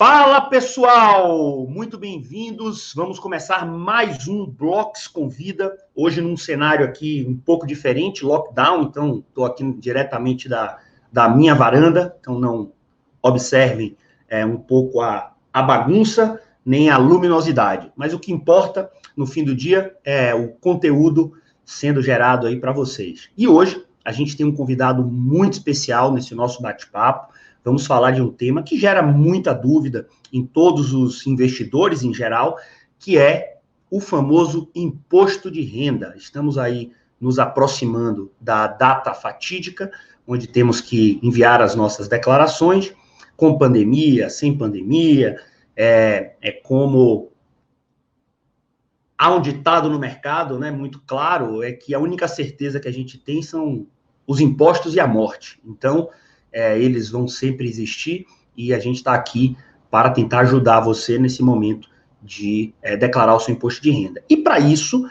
Fala, pessoal! Muito bem-vindos. Vamos começar mais um Blocks Convida. Hoje num cenário aqui um pouco diferente, lockdown, então estou aqui diretamente da minha varanda, então não observem um pouco a bagunça, nem a luminosidade. Mas o que importa, no fim do dia, é o conteúdo sendo gerado aí para vocês. E hoje a gente tem um convidado muito especial nesse nosso bate-papo. Vamos falar de um tema que gera muita dúvida em todos os investidores em geral, que é o famoso imposto de renda. Estamos aí nos aproximando da data fatídica, onde temos que enviar as nossas declarações, com pandemia, sem pandemia, como há um ditado no mercado, né, muito claro, é que a única certeza que a gente tem são os impostos e a morte. Então, eles vão sempre existir e a gente está aqui para tentar ajudar você nesse momento de declarar o seu imposto de renda. E para isso,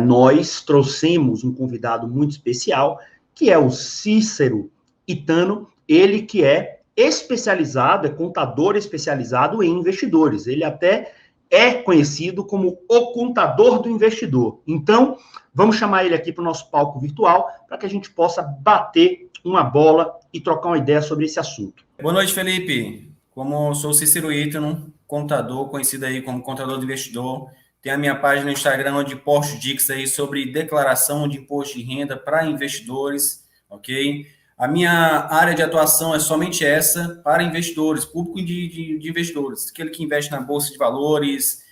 nós trouxemos um convidado muito especial, que é o Cícero Itano, ele que é especializado, é contador especializado em investidores. Ele até é conhecido como o contador do investidor. Então, vamos chamar ele aqui para o nosso palco virtual para que a gente possa bater uma bola e trocar uma ideia sobre esse assunto. Boa noite, Felipe. Como eu sou o Cícero Itano, contador, conhecido aí como contador do investidor, tem a minha página no Instagram onde posto dicas aí sobre declaração de imposto de renda para investidores, ok? A minha área de atuação é somente essa, para investidores, público de investidores, aquele que investe na Bolsa de Valores,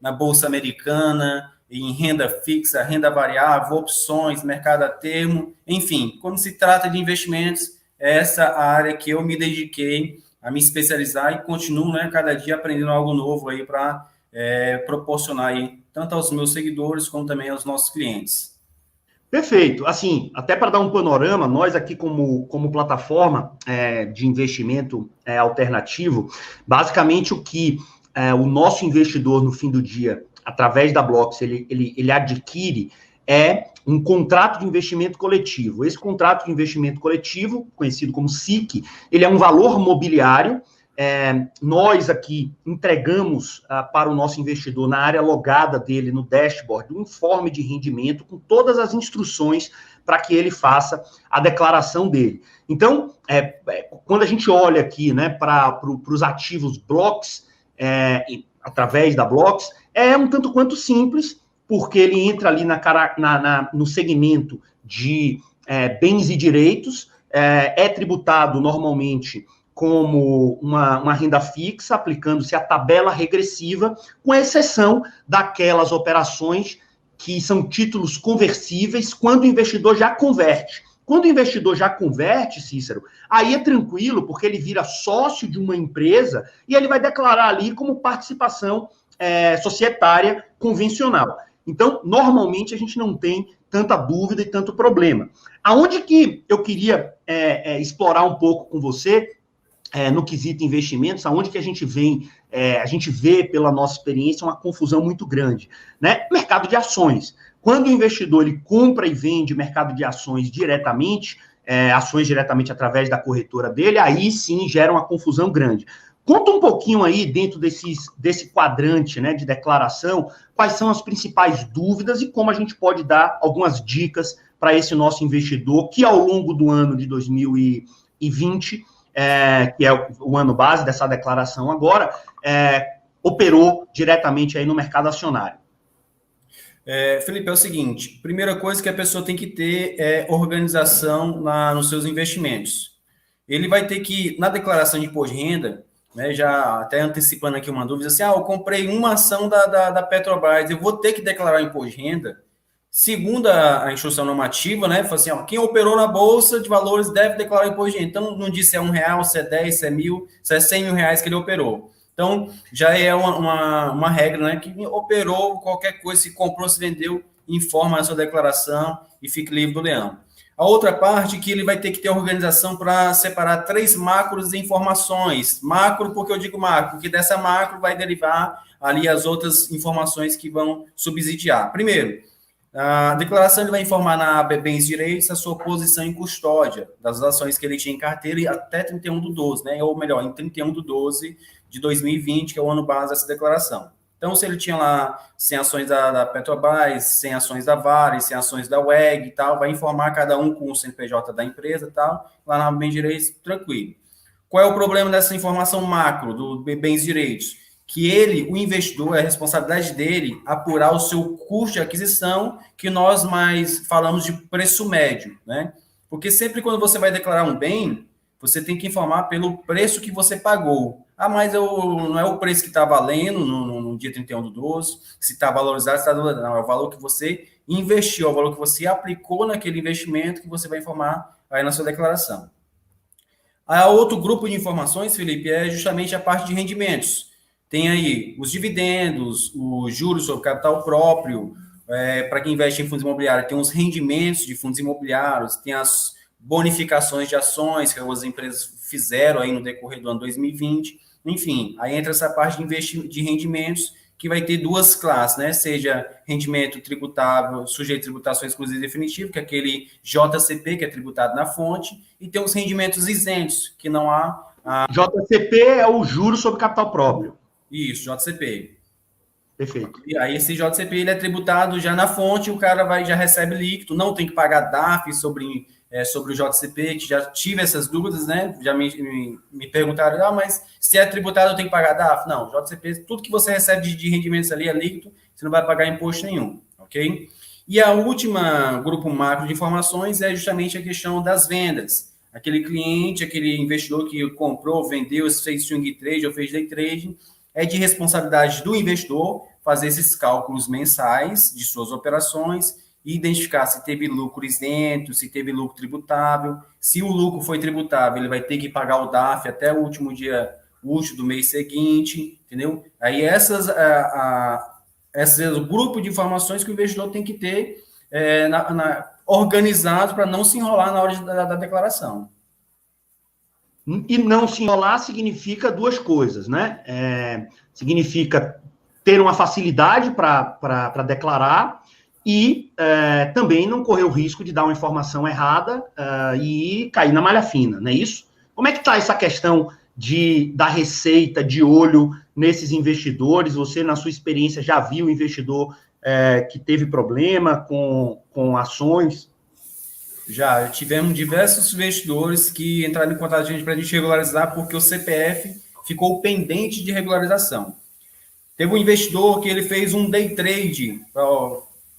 na Bolsa Americana, em renda fixa, renda variável, opções, mercado a termo, enfim, quando se trata de investimentos, é essa a área que eu me dediquei a me especializar e continuo, cada dia aprendendo algo novo aí para proporcionar aí, tanto aos meus seguidores como também aos nossos clientes. Perfeito. Assim, até para dar um panorama, nós aqui como plataforma de investimento alternativo, basicamente o que o nosso investidor no fim do dia, através da Blocks, ele adquire um contrato de investimento coletivo. Esse contrato de investimento coletivo, conhecido como SIC, ele é um valor mobiliário. Nós aqui entregamos para o nosso investidor, na área logada dele, no dashboard, um informe de rendimento com todas as instruções para que ele faça a declaração dele. Então, quando a gente olha aqui para os ativos Blocks, através da Blocks, é um tanto quanto simples, porque ele entra ali no segmento de bens e direitos, é tributado normalmente como uma renda fixa, aplicando-se a tabela regressiva, com exceção daquelas operações que são títulos conversíveis, quando o investidor já converte. Quando o investidor já converte, Cícero, aí é tranquilo, porque ele vira sócio de uma empresa e ele vai declarar ali como participação societária convencional. Então, normalmente, a gente não tem tanta dúvida e tanto problema. Aonde que eu queria explorar um pouco com você, no quesito investimentos, aonde que a gente vê pela nossa experiência uma confusão muito grande, né? Mercado de ações. Quando o investidor ele compra e vende mercado de ações diretamente, ações diretamente através da corretora dele, aí sim gera uma confusão grande. Conta um pouquinho aí, dentro desse quadrante, de declaração, quais são as principais dúvidas e como a gente pode dar algumas dicas para esse nosso investidor que, ao longo do ano de 2020, que é o ano base dessa declaração agora, operou diretamente aí no mercado acionário. Felipe, é o seguinte, primeira coisa que a pessoa tem que ter é organização nos seus investimentos. Ele vai ter que, na declaração de imposto de renda, já até antecipando aqui uma dúvida, assim, eu comprei uma ação da Petrobras, eu vou ter que declarar o imposto de renda? Segundo a instrução normativa, fala assim, quem operou na Bolsa de Valores deve declarar o imposto de renda. Então, não diz se é R$1, se é 10, se é 1.000, se é 100 mil reais que ele operou. Então, já é uma regra, que operou qualquer coisa, se comprou, se vendeu, informa a sua declaração e fique livre do leão. A outra parte que ele vai ter que ter organização para separar 3 macros de informações. Macro, porque eu digo macro, porque dessa macro vai derivar ali as outras informações que vão subsidiar. Primeiro, A declaração ele vai informar na aba Bens e Direitos a sua posição em custódia das ações que ele tinha em carteira e até 31/12, né? Ou melhor, em 31/12 de 2020, que é o ano base dessa declaração. Então, se ele tinha lá 100 ações da Petrobras, 100 ações da Vale, 100 ações da WEG e tal, vai informar cada um com o CNPJ da empresa e tal, lá na Bens e Direitos, tranquilo. Qual é o problema dessa informação macro do Bens e Direitos? Que ele, o investidor, é a responsabilidade dele apurar o seu custo de aquisição, que nós mais falamos de preço médio, né? Porque sempre quando você vai declarar um bem, você tem que informar pelo preço que você pagou. Ah, mas não é o preço que está valendo no dia 31/12, se está valorizado, se está valorizado. Não, é o valor que você investiu, é o valor que você aplicou naquele investimento que você vai informar aí na sua declaração. A outro grupo de informações, Felipe, é justamente a parte de rendimentos. Tem aí os dividendos, os juros sobre capital próprio, para quem investe em fundos imobiliários, tem os rendimentos de fundos imobiliários, tem as bonificações de ações que as empresas fizeram aí no decorrer do ano 2020. Enfim, aí entra essa parte de rendimentos, que vai ter duas classes, né? Seja rendimento tributável, sujeito a tributação exclusiva e definitiva, que é aquele JCP, que é tributado na fonte, e tem os rendimentos isentos, que não há... JCP é o juro sobre capital próprio. Isso, JCP. Perfeito. E aí esse JCP ele é tributado já na fonte, o cara já recebe líquido, não tem que pagar DAF sobre o JCP, que já tive essas dúvidas, né? Já me perguntaram, mas se é tributado eu tenho que pagar DAF? Não, JCP, tudo que você recebe de rendimentos ali é líquido, você não vai pagar imposto nenhum, ok? E a última grupo macro de informações é justamente a questão das vendas. Aquele cliente, aquele investidor que comprou, vendeu, fez swing trade ou fez day trading, é de responsabilidade do investidor fazer esses cálculos mensais de suas operações e identificar se teve lucro isento, se teve lucro tributável. Se o lucro foi tributável, ele vai ter que pagar o DAF até o último dia útil do mês seguinte, entendeu? Aí esses é o grupo de informações que o investidor tem que ter organizado para não se enrolar na hora da declaração. E não se enrolar significa duas coisas, né? Significa ter uma facilidade para declarar e também não correr o risco de dar uma informação errada e cair na malha fina, não é isso? Como é que está essa questão da receita de olho nesses investidores? Você, na sua experiência, já viu investidor que teve problema com ações? Já tivemos diversos investidores que entraram em contato com a gente para a gente regularizar porque o CPF ficou pendente de regularização. Teve um investidor que ele fez um day trade,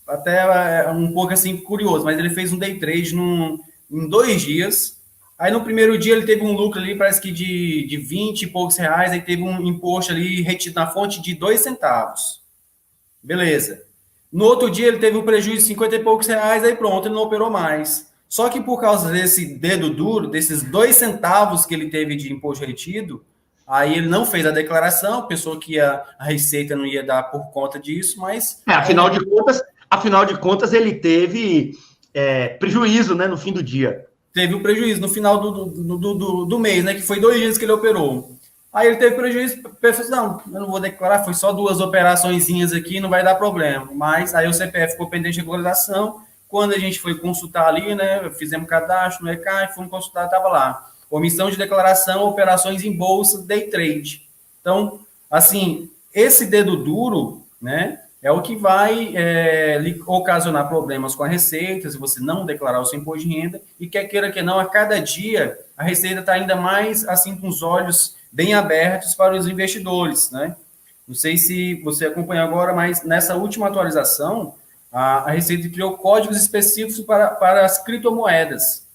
até um pouco assim curioso, mas ele fez um day trade em 2 dias. Aí no primeiro dia ele teve um lucro ali, parece que de 20 e poucos reais, aí teve um imposto ali retido na fonte de 2 centavos. Beleza. No outro dia ele teve um prejuízo de 50 e poucos reais, aí pronto, ele não operou mais. Só que por causa desse dedo duro, desses 2 centavos que ele teve de imposto retido, aí ele não fez a declaração, pensou que a Receita não ia dar por conta disso, mas... Afinal de contas, ele teve prejuízo, né, no fim do dia. Teve o prejuízo no final do mês, né, que foi 2 dias que ele operou. Aí ele teve prejuízo, pensou, não, eu não vou declarar, foi só 2 operaçõezinhas aqui, não vai dar problema. Mas aí o CPF ficou pendente de regularização. Quando a gente foi consultar ali, né, fizemos cadastro no ECAI, fomos consultar, estava lá. Omissão de declaração, operações em bolsa, day trade. Então, assim, esse dedo duro, né, é o que vai lhe ocasionar problemas com a Receita, se você não declarar o seu imposto de renda, e quer queira que não, a cada dia, a Receita está ainda mais, assim, com os olhos bem abertos para os investidores, né? Não sei se você acompanha agora, mas nessa última atualização, a Receita criou códigos específicos para as criptomoedas.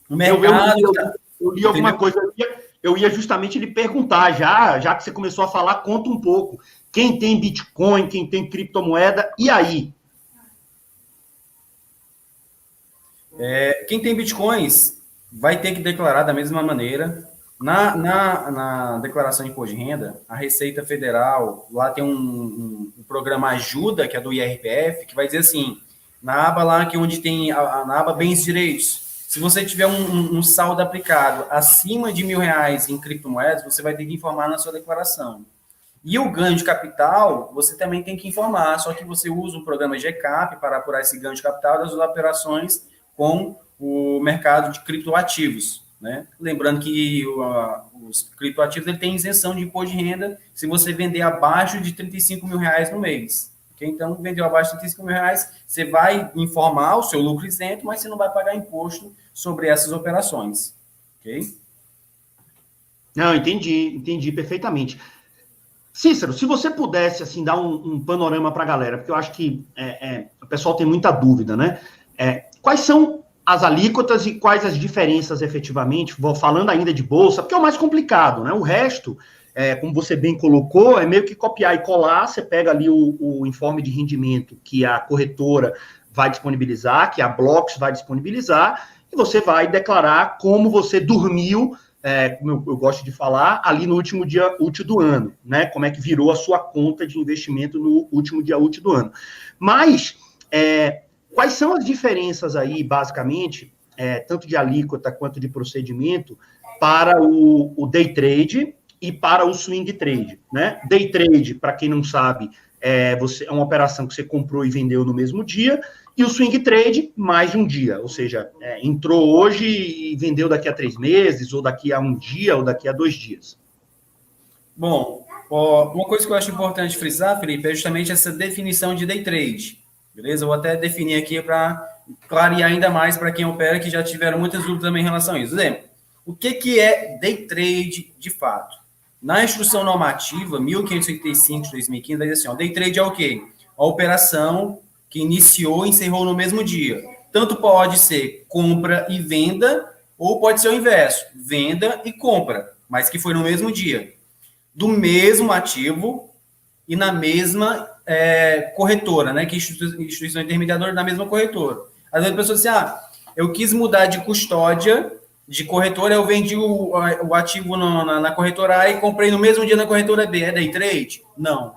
O mercado... Eu li alguma coisa, eu ia justamente lhe perguntar, já que você começou a falar, conta um pouco. Quem tem Bitcoin, quem tem criptomoeda, e aí? Quem tem Bitcoins vai ter que declarar da mesma maneira. Na declaração de imposto de renda, a Receita Federal, lá tem um programa Ajuda, que é do IRPF, que vai dizer assim, na aba lá que onde tem, na aba Bens e Direitos, se você tiver um saldo aplicado acima de R$1.000 em criptomoedas, você vai ter que informar na sua declaração. E o ganho de capital, você também tem que informar, só que você usa o programa GCAP para apurar esse ganho de capital das operações com o mercado de criptoativos, né? Lembrando que os criptoativos ele tem isenção de imposto de renda se você vender abaixo de R$ 35.000 no mês. Okay? Então, vendeu abaixo de R$ 35.000, você vai informar o seu lucro isento, mas você não vai pagar imposto sobre essas operações. Ok? Não, entendi perfeitamente. Cícero, se você pudesse assim dar um panorama para a galera, porque eu acho que o pessoal tem muita dúvida, né? Quais são as alíquotas e quais as diferenças efetivamente? Vou falando ainda de bolsa, porque é o mais complicado, né? O resto, como você bem colocou, é meio que copiar e colar. Você pega ali o informe de rendimento que a corretora vai disponibilizar, que a Blocks vai disponibilizar, e você vai declarar como você dormiu, como eu gosto de falar, ali no último dia útil do ano, né? Como é que virou a sua conta de investimento no último dia útil do ano. Mas, quais são as diferenças aí, basicamente, tanto de alíquota quanto de procedimento, para o day trade e para o swing trade, né? Day trade, para quem não sabe, é uma operação que você comprou e vendeu no mesmo dia, e o swing trade, mais de um dia, ou seja, entrou hoje e vendeu daqui a 3 meses, ou daqui a um dia, ou daqui a 2 dias. Bom, uma coisa que eu acho importante frisar, Felipe, é justamente essa definição de day trade, beleza? Eu vou até definir aqui para clarear ainda mais para quem opera, que já tiveram muitas dúvidas também em relação a isso. Exemplo, o que é day trade de fato? Na instrução normativa 1585 de 2015, vai dizer assim, day trade é o quê? A operação que iniciou e encerrou no mesmo dia. Tanto pode ser compra e venda, ou pode ser o inverso, venda e compra, mas que foi no mesmo dia. Do mesmo ativo e na mesma corretora, né? Que instituição intermediadora na mesma corretora. Às vezes a pessoa diz assim, eu quis mudar de custódia, de corretora, eu vendi o ativo na corretora A e comprei no mesmo dia na corretora B. É day trade? Não.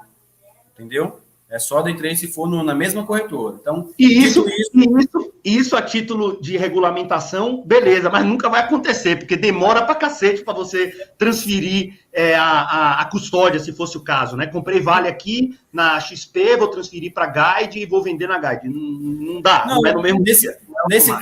Entendeu? É só day trade se for na mesma corretora. Então, isso a título de regulamentação, beleza, mas nunca vai acontecer, porque demora pra cacete para você transferir a custódia, se fosse o caso, né? Comprei Vale aqui na XP, vou transferir para Guide e vou vender na Guide. Não dá, não é no mesmo dia. Nesse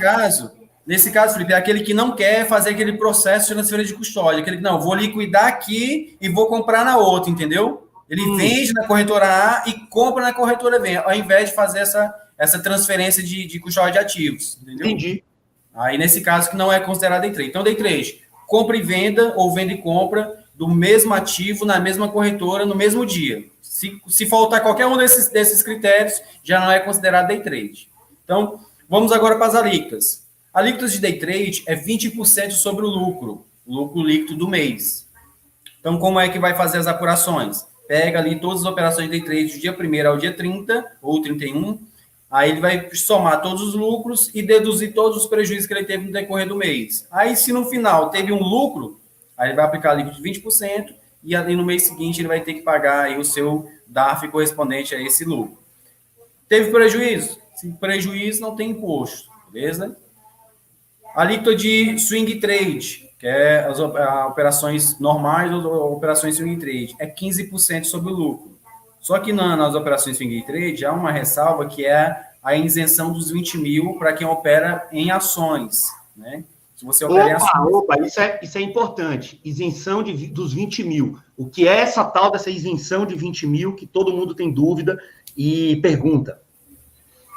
caso, Felipe, é aquele que não quer fazer aquele processo de transferência de custódia, aquele que, não, vou liquidar aqui e vou comprar na outra, entendeu? Ele vende na corretora A e compra na corretora B, ao invés de fazer essa transferência de custódia de ativos, entendeu? Entendi. Aí, nesse caso, que não é considerado day trade. Então, day trade, compra e venda, ou venda e compra, do mesmo ativo, na mesma corretora, no mesmo dia. Se faltar qualquer um desses critérios, já não é considerado day trade. Então, vamos agora para as alíquotas. Alíquotas de day trade é 20% sobre o lucro líquido do mês. Então, como é que vai fazer as apurações? Pega ali todas as operações de day trade do dia 1º ao dia 30 ou 31, aí ele vai somar todos os lucros e deduzir todos os prejuízos que ele teve no decorrer do mês. Aí, se no final teve um lucro, aí ele vai aplicar alíquota de 20% e ali no mês seguinte ele vai ter que pagar aí o seu DARF correspondente a esse lucro. Teve prejuízo? Se prejuízo, não tem imposto, beleza? Alíquota de swing trade, que é as operações normais ou operações swing trade, é 15% sobre o lucro. Só que nas operações swing trade há uma ressalva que é a isenção dos 20 mil para quem opera em ações, né? Se você opera em ações... Isso é importante. Isenção dos 20 mil. O que é essa tal dessa isenção de 20 mil que todo mundo tem dúvida e pergunta?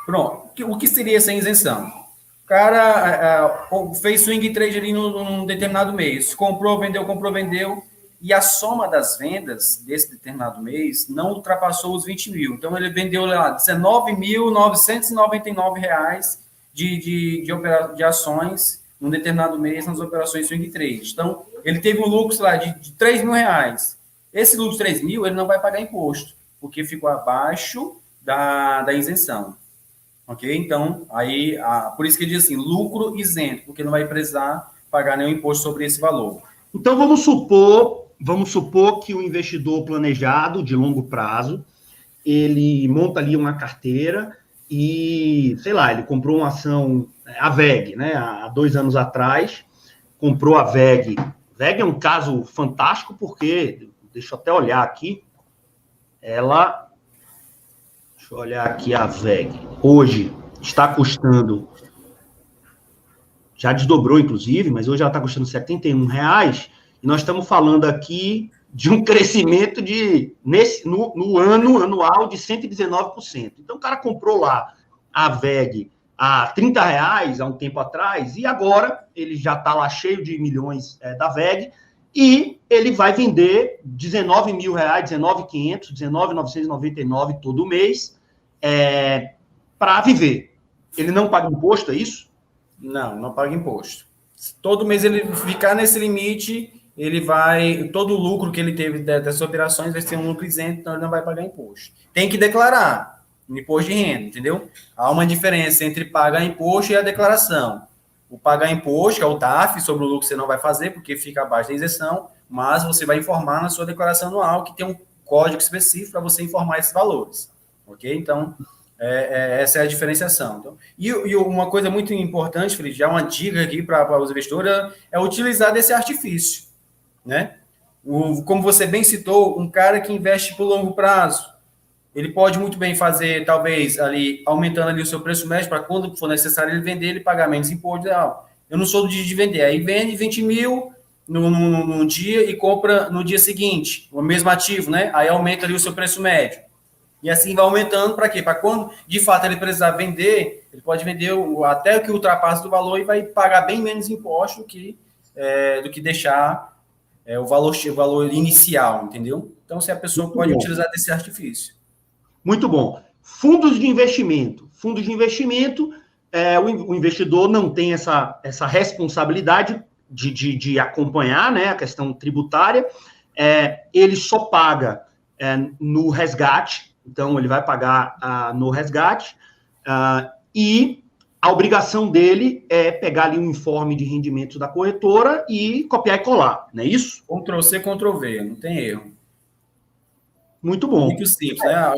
Pronto. O que seria essa isenção? O cara fez swing trade ali num determinado mês. Comprou, vendeu, e a soma das vendas desse determinado mês não ultrapassou os 20 mil. Então, ele vendeu lá R$19.999 de ações num determinado mês nas operações swing trade. Então, ele teve um lucro, sei lá, de R$3.000. Esse lucro de 3 mil, ele não vai pagar imposto, porque ficou abaixo da isenção. Ok? Então, aí, por isso que ele diz assim, lucro isento, porque não vai precisar pagar nenhum imposto sobre esse valor. Então, vamos supor que o investidor planejado, de longo prazo, ele monta ali uma carteira e, sei lá, ele comprou uma ação, a VEG, né? Há 2 anos atrás, comprou a VEG. VEG é um caso fantástico porque, deixa eu até olhar aqui, ela... Deixa eu olhar aqui a VEG. Hoje está custando... Já desdobrou, inclusive, mas hoje ela está custando R$71. E nós estamos falando aqui de um crescimento no ano anual de 119%. Então, o cara comprou lá a VEG a R$30 há um tempo atrás, e agora ele já está lá cheio de milhões da VEG, e ele vai vender R$19 mil, R$19.500, R$19.999 todo mês, para viver. Ele não paga imposto, é isso? Não paga imposto. Todo mês ele ficar nesse limite, todo o lucro que ele teve dessas operações vai ser um lucro isento, então ele não vai pagar imposto. Tem que declarar o imposto de renda, entendeu? Há uma diferença entre pagar imposto e a declaração. O pagar imposto, que é o TAF, sobre o lucro que você não vai fazer, porque fica abaixo da isenção, mas você vai informar na sua declaração anual, que tem um código específico para você informar esses valores. Ok? Então, essa é a diferenciação. Então, e uma coisa muito importante, Felipe, já uma dica aqui para os investidores, é utilizar desse artifício, né? Como você bem citou, um cara que investe por longo prazo, ele pode muito bem fazer, talvez, ali, aumentando ali o seu preço médio, para quando for necessário ele vender, ele pagar menos imposto. Eu não sou do dia de vender. Aí vende 20 mil num dia e compra no dia seguinte, o mesmo ativo, né? Aí aumenta ali o seu preço médio. E assim vai aumentando para quê? Para quando, de fato, ele precisar vender, ele pode vender até o que ultrapassa do valor e vai pagar bem menos imposto do que deixar o valor inicial, entendeu? Então, se a pessoa Muito pode bom. utilizar desse artifício. Muito bom. Fundos de investimento. Fundos de investimento, o investidor não tem essa responsabilidade de acompanhar, né, a questão tributária. Ele só paga no resgate. Então, ele vai pagar no resgate, e a obrigação dele é pegar ali um informe de rendimento da corretora e copiar e colar, não é isso? Ctrl-C, Ctrl-V, não tem erro. Muito bom. Muito simples, né?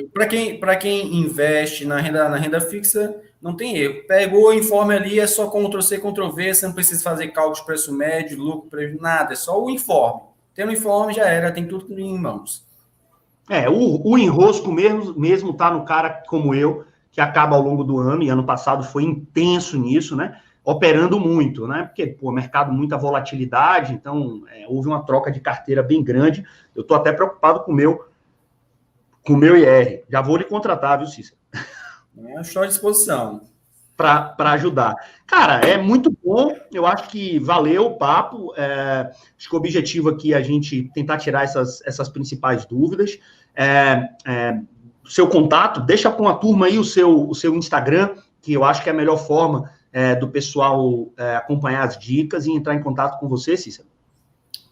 Para quem investe na renda fixa, não tem erro. Pegou o informe ali, é só Ctrl-C, Ctrl-V, você não precisa fazer cálculo de preço médio, lucro, preço, nada, é só o informe. Tendo o informe, já era, tem tudo em mãos. O enrosco mesmo tá no cara como eu, que acaba ao longo do ano, e ano passado foi intenso nisso, né? Operando muito, né? Porque, mercado, muita volatilidade, então houve uma troca de carteira bem grande. Eu tô até preocupado com o meu IR. Já vou lhe contratar, viu, Cícero? Estou à disposição. Para ajudar. Cara, é muito bom, eu acho que valeu o papo, acho que o objetivo aqui é a gente tentar tirar essas principais dúvidas. Seu contato, deixa com a turma aí o seu Instagram, que eu acho que é a melhor forma do pessoal acompanhar as dicas e entrar em contato com você, Cícero.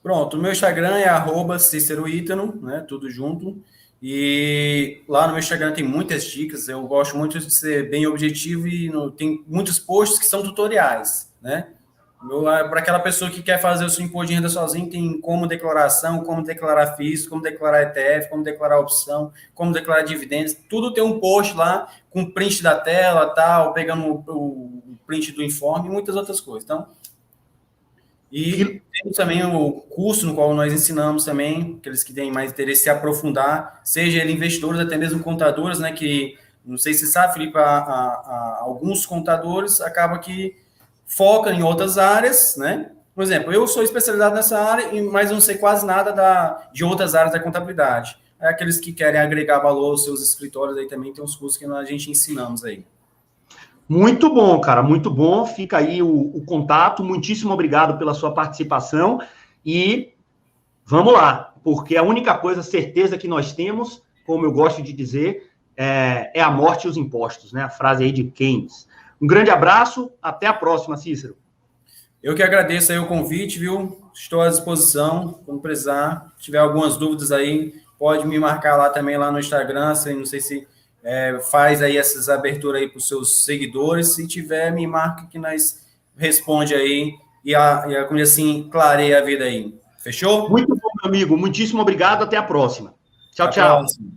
Pronto, o meu Instagram é @CíceroItano, né, tudo junto. E lá no meu Instagram tem muitas dicas, eu gosto muito de ser bem objetivo e tem muitos posts que são tutoriais, né? Para aquela pessoa que quer fazer o seu imposto de renda sozinho, tem como declaração, como declarar FIIs, como declarar ETF, como declarar opção, como declarar dividendos, tudo tem um post lá com print da tela, tal, pegando o print do informe e muitas outras coisas. Então, e temos também o curso no qual nós ensinamos também, aqueles que têm mais interesse em se aprofundar, seja ele investidores, até mesmo contadores, né, que, não sei se você sabe, Felipe, alguns contadores acabam que focam em outras áreas, né? Por exemplo, eu sou especializado nessa área, mas não sei quase nada de outras áreas da contabilidade. Aqueles que querem agregar valor aos seus escritórios, aí também tem uns cursos que a gente ensinamos aí. Muito bom, cara, muito bom. Fica aí o contato. Muitíssimo obrigado pela sua participação. E vamos lá, porque a única coisa, certeza que nós temos, como eu gosto de dizer, é a morte e os impostos, né? A frase aí de Keynes. Um grande abraço, até a próxima, Cícero. Eu que agradeço aí o convite, viu? Estou à disposição, quando precisar. Se tiver algumas dúvidas aí, pode me marcar lá também, lá no Instagram, não sei se... faz aí essas aberturas aí para os seus seguidores, se tiver, me marca que nós responde aí e como assim, clareia a vida aí. Fechou? Muito bom, meu amigo. Muitíssimo obrigado. Até a próxima. Tchau, tchau.